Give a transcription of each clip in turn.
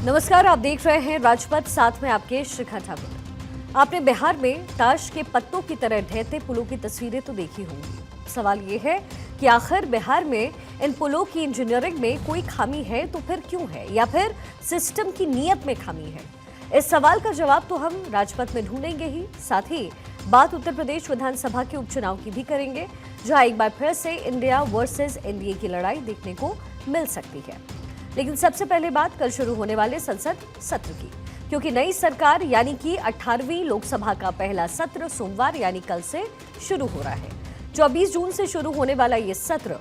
नमस्कार, आप देख रहे हैं राजपथ, साथ में आपके शिखा ठाकुर। आपने बिहार में ताश के पत्तों की तरह ढहते पुलों की तस्वीरें तो देखी होंगी। सवाल ये है कि आखिर बिहार में इन पुलों की इंजीनियरिंग में कोई खामी है तो फिर क्यों है, या फिर सिस्टम की नीयत में खामी है? इस सवाल का जवाब तो हम राजपथ में ढूंढेंगे ही, साथ ही बात उत्तर प्रदेश विधानसभा के उपचुनाव की भी करेंगे, जहां एक बार फिर से इंडिया वर्सेस एनडीए की लड़ाई देखने को मिल सकती है। लेकिन सबसे पहले बात कल शुरू होने वाले संसद सत्र की, क्योंकि नई सरकार यानी कि 18वीं लोकसभा का पहला सत्र सोमवार यानी कल से शुरू हो रहा है। 24 जून से शुरू होने वाला ये सत्र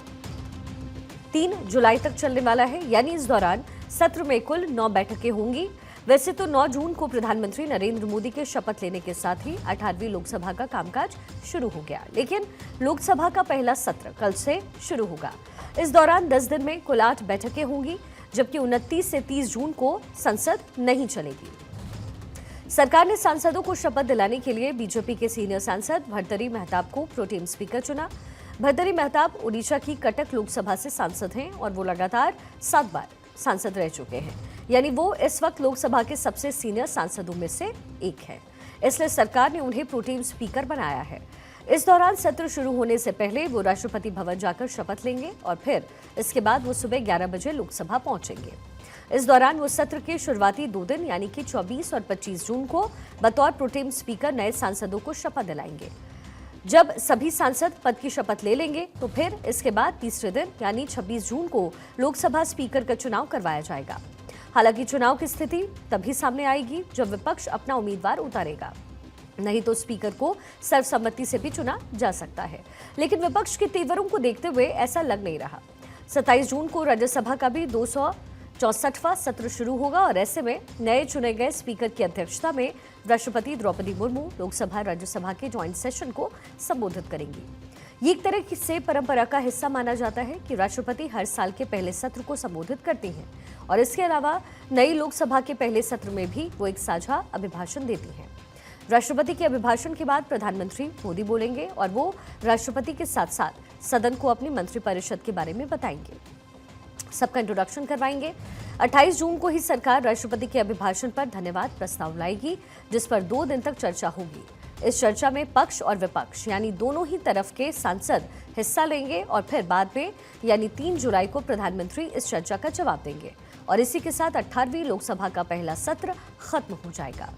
3 जुलाई तक चलने वाला है, यानी इस दौरान सत्र में कुल 9 बैठकें होंगी। वैसे तो 9 जून को प्रधानमंत्री नरेंद्र मोदी के शपथ लेने के साथ ही 18वीं लोकसभा का कामकाज शुरू हो गया, लेकिन लोकसभा का पहला सत्र कल से शुरू होगा। इस दौरान 10 दिन में कुल 8 बैठकें होंगी, जबकि 29 से 30 जून को संसद नहीं चलेगी। सरकार ने सांसदों को शपथ दिलाने के लिए बीजेपी के सीनियर सांसद भर्तृहरि महताब को प्रोटेम स्पीकर चुना। भर्तृहरि महताब ओडिशा की कटक लोकसभा से सांसद हैं और वो लगातार 7 बार सांसद रह चुके हैं, यानी वो इस वक्त लोकसभा के सबसे सीनियर सांसदों में से एक है। इसलिए सरकार ने उन्हें प्रोटेम स्पीकर बनाया है। इस दौरान सत्र शुरू होने से पहले वो राष्ट्रपति भवन जाकर शपथ लेंगे और फिर इसके बाद वो सुबह 11 बजे लोकसभा पहुंचेंगे। इस दौरान वो सत्र के शुरुआती 2 दिन यानी कि 24 और 25 जून को बतौर प्रोटेम स्पीकर नए सांसदों को शपथ दिलाएंगे। जब सभी सांसद पद की शपथ ले लेंगे तो फिर इसके बाद तीसरे दिन यानी 26 जून को लोकसभा स्पीकर का चुनाव करवाया जाएगा। हालांकि चुनाव की स्थिति तभी सामने आएगी जब विपक्ष अपना उम्मीदवार उतारेगा, नहीं तो स्पीकर को सर्वसम्मति से भी चुना जा सकता है। लेकिन विपक्ष के तेवरों को देखते हुए ऐसा लग नहीं रहा। 27 जून को राज्यसभा का भी 264वां सत्र शुरू होगा और ऐसे में नए चुने गए स्पीकर की अध्यक्षता में राष्ट्रपति द्रौपदी मुर्मू लोकसभा राज्यसभा के ज्वाइंट सेशन को संबोधित करेंगी। ये एक तरह से परंपरा का हिस्सा माना जाता है कि राष्ट्रपति हर साल के पहले सत्र को संबोधित करती हैं और इसके अलावा नई लोकसभा के पहले सत्र में भी वो एक साझा अभिभाषण देती हैं। राष्ट्रपति के अभिभाषण के बाद प्रधानमंत्री मोदी बोलेंगे और वो राष्ट्रपति के साथ साथ सदन को अपनी मंत्रिपरिषद के बारे में बताएंगे, सबका इंट्रोडक्शन करवाएंगे। 28 जून को ही सरकार राष्ट्रपति के अभिभाषण पर धन्यवाद प्रस्ताव लाएगी, जिस पर 2 दिन तक चर्चा होगी। इस चर्चा में पक्ष और विपक्ष यानी दोनों ही तरफ के सांसद हिस्सा लेंगे और फिर बाद में यानी 3 जुलाई को प्रधानमंत्री इस चर्चा का जवाब देंगे और इसी के साथ 18वीं लोकसभा का पहला सत्र खत्म हो जाएगा।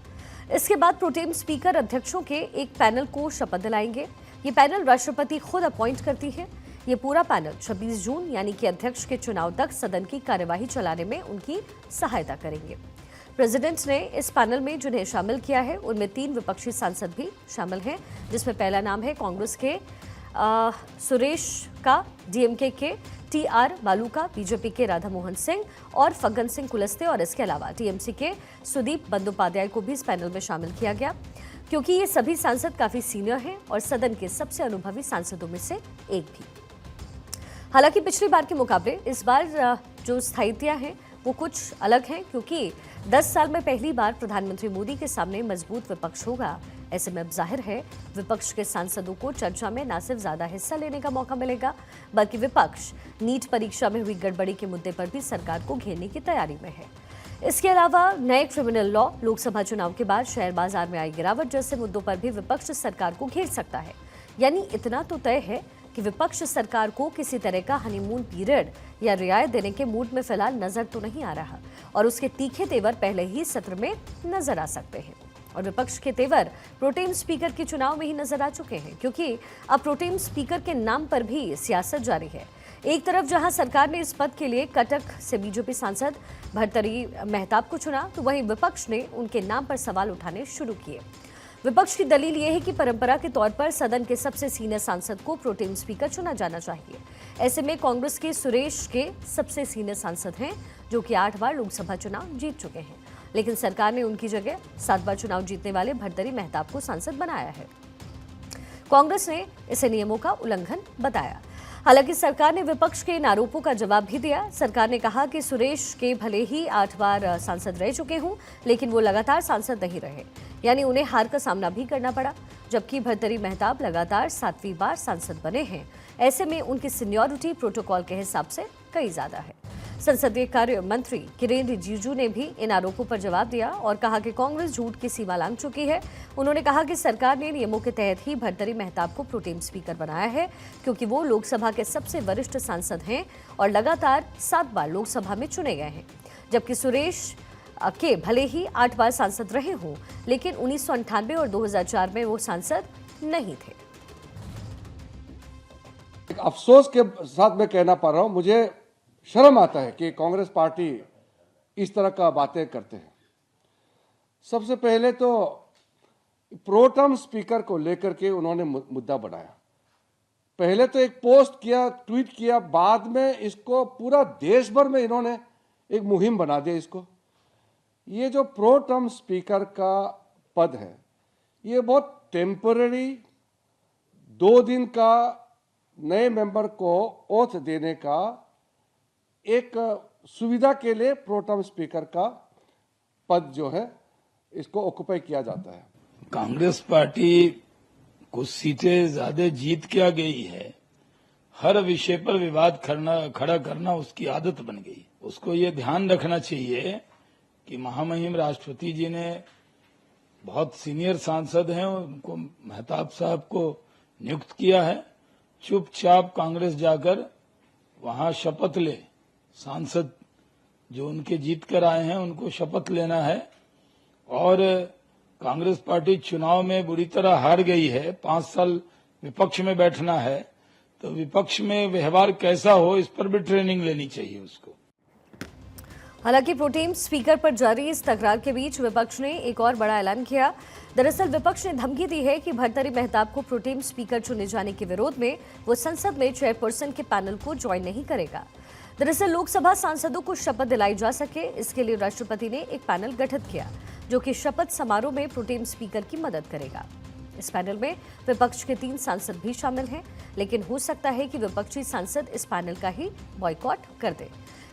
इसके बाद प्रोटेम स्पीकर अध्यक्षों के एक पैनल को शपथ दिलाएंगे। ये पैनल राष्ट्रपति खुद अपॉइंट करती है। ये पूरा पैनल 26 जून यानी कि अध्यक्ष के चुनाव तक सदन की कार्यवाही चलाने में उनकी सहायता करेंगे। प्रेसिडेंट ने इस पैनल में जिन्हें शामिल किया है उनमें 3 विपक्षी सांसद भी शामिल हैं, जिसमें पहला नाम है कांग्रेस के सुरेश का, डीएमके के टीआर बालूका, बीजेपी के राधा मोहन सिंह और फग्गन सिंह कुलस्ते और इसके अलावा टीएमसी के सुदीप बंदोपाध्याय को भी इस पैनल में शामिल किया गया, क्योंकि ये सभी सांसद काफी सीनियर हैं और सदन के सबसे अनुभवी सांसदों में से एक भी। हालांकि पिछली बार के मुकाबले इस बार जो स्थायित्वं हैं वो कुछ अलग हैं, क्योंकि 10 साल में पहली बार प्रधानमंत्री मोदी के सामने मजबूत विपक्ष होगा। ऐसे में अब जाहिर है विपक्ष के सांसदों को चर्चा में न सिर्फ ज्यादा हिस्सा लेने का मौका मिलेगा, बल्कि विपक्ष नीट परीक्षा में हुई गड़बड़ी के मुद्दे पर भी सरकार को घेरने की तैयारी में है। इसके अलावा नए क्रिमिनल लॉ, लोकसभा चुनाव के बाद शेयर बाजार में आई गिरावट जैसे मुद्दों पर भी विपक्ष सरकार को घेर सकता है। यानी इतना तो तय है कि विपक्ष सरकार को किसी तरह का हनीमून पीरियड या रियायत देने के मूड में फिलहाल नजर तो नहीं आ रहा और उसके तीखे तेवर पहले ही सत्र में नजर आ सकते हैं। और विपक्ष के तेवर प्रोटेम स्पीकर के चुनाव में ही नजर आ चुके हैं, क्योंकि अब प्रोटेम स्पीकर के नाम पर भी सियासत जारी है। एक तरफ जहां सरकार ने इस पद के लिए कटक से बीजेपी सांसद भर्तृहरि महताब को चुना, तो वहीं विपक्ष ने उनके नाम पर सवाल उठाने शुरू किए। विपक्ष की दलील यह है कि परंपरा के तौर पर सदन के सबसे सीनियर सांसद को प्रोटेम स्पीकर चुना जाना चाहिए। ऐसे में कांग्रेस के सुरेश के सबसे सीनियर सांसद हैं, जो कि 8 बार लोकसभा चुनाव जीत चुके हैं, लेकिन सरकार ने उनकी जगह 7 बार चुनाव जीतने वाले भर्तृहरि महताब को सांसद बनाया है। कांग्रेस ने इसे नियमों का उल्लंघन बताया। हालांकि सरकार ने विपक्ष के इन आरोपों का जवाब भी दिया। सरकार ने कहा कि सुरेश के भले ही 8 बार सांसद रह चुके हों, लेकिन वो लगातार सांसद नहीं रहे, यानी उन्हें हार का सामना भी करना पड़ा, जबकि भर्तृहरि महताब लगातार 7वीं बार सांसद बने हैं। ऐसे में उनकी सीनियरिटी प्रोटोकॉल के हिसाब से कई ज्यादा है। संसदीय कार्य मंत्री किरेन रिजिजू ने भी इन आरोपों पर जवाब दिया और कहा कि कांग्रेस झूठ की सीमा लांघ चुकी है। उन्होंने कहा कि सरकार ने नियमों के तहत ही भर्तृहरि मेहताब को प्रोटेम स्पीकर बनाया है, क्योंकि वो लोकसभा के सबसे वरिष्ठ सांसद हैं और लगातार 7 बार लोकसभा में चुने गए हैं, जबकि सुरेश के भले ही 8 बार सांसद रहे हों, लेकिन 1998 और 2004 में वो सांसद नहीं थे। एक अफसोस के साथ मैं कहना पा रहा हूं, मुझे शर्म आता है कि कांग्रेस पार्टी इस तरह का बातें करते हैं। सबसे पहले तो प्रोटेम स्पीकर को लेकर के उन्होंने मुद्दा बनाया। पहले तो एक पोस्ट किया, ट्वीट किया, बाद में इसको पूरा देश भर में इन्होंने एक मुहिम बना दिया इसको। ये जो प्रोटेम स्पीकर का पद है, ये बहुत टेम्पररी 2 दिन का नए मेंबर को ओथ देने का एक सुविधा के लिए प्रोटेम स्पीकर का पद जो है इसको ऑक्युपाई किया जाता है। कांग्रेस पार्टी कुछ सीटें ज्यादा जीत क्या गई है, हर विषय पर विवाद खड़ा करना उसकी आदत बन गई। उसको ये ध्यान रखना चाहिए कि महामहिम राष्ट्रपति जी ने बहुत सीनियर सांसद हैं, उनको मेहताब साहब को नियुक्त किया है। चुपचाप कांग्रेस जाकर वहां शपथ ले, सांसद जो उनके जीत कर आए हैं उनको शपथ लेना है। और कांग्रेस पार्टी चुनाव में बुरी तरह हार गई है, 5 साल विपक्ष में बैठना है, तो विपक्ष में व्यवहार कैसा हो इस पर भी ट्रेनिंग लेनी चाहिए उसको। हालांकि प्रोटेम स्पीकर पर जारी इस तकरार के बीच विपक्ष ने एक और बड़ा ऐलान किया। दरअसल विपक्ष ने धमकी दी है कि भर्तृहरि मेहताब को प्रोटेम स्पीकर चुने जाने के विरोध में वो संसद में चेयरपर्सन के पैनल को ज्वाइन नहीं करेगा। दरअसल लोकसभा सांसदों को शपथ दिलाई जा सके, इसके लिए राष्ट्रपति ने एक पैनल गठित किया जो कि शपथ समारोह में प्रोटेम स्पीकर की मदद करेगा। इस पैनल में विपक्ष के 3 सांसद भी शामिल हैं, लेकिन हो सकता है कि विपक्षी सांसद इस पैनल का ही बॉयकॉट कर दे।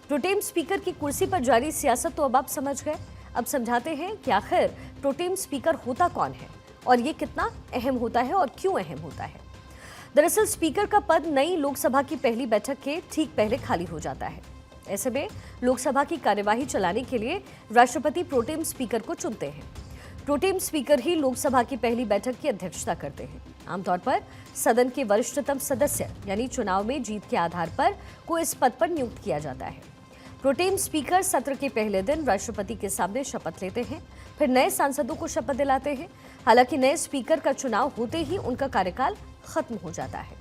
प्रोटेम स्पीकर की कुर्सी पर जारी सियासत तो अब आप समझ गए। अब समझाते हैं कि आखिर प्रोटेम स्पीकर होता कौन है और ये कितना अहम होता है और क्यों अहम होता है। दरअसल स्पीकर का पद नई लोकसभा की पहली बैठक के ठीक पहले खाली हो जाता है। ऐसे में लोकसभा की कार्यवाही चलाने के लिए राष्ट्रपति प्रोटेम स्पीकर को चुनते हैं। प्रोटेम स्पीकर ही लोकसभा की पहली बैठक की अध्यक्षता करते हैं। आमतौर पर सदन के वरिष्ठतम सदस्य यानी चुनाव में जीत के आधार पर को इस पद पर नियुक्त किया जाता है। प्रोटेम स्पीकर सत्र के पहले दिन राष्ट्रपति के सामने शपथ लेते हैं, फिर नए सांसदों को शपथ दिलाते हैं। हालांकि नए स्पीकर का चुनाव होते ही उनका कार्यकाल खत्म हो जाता है।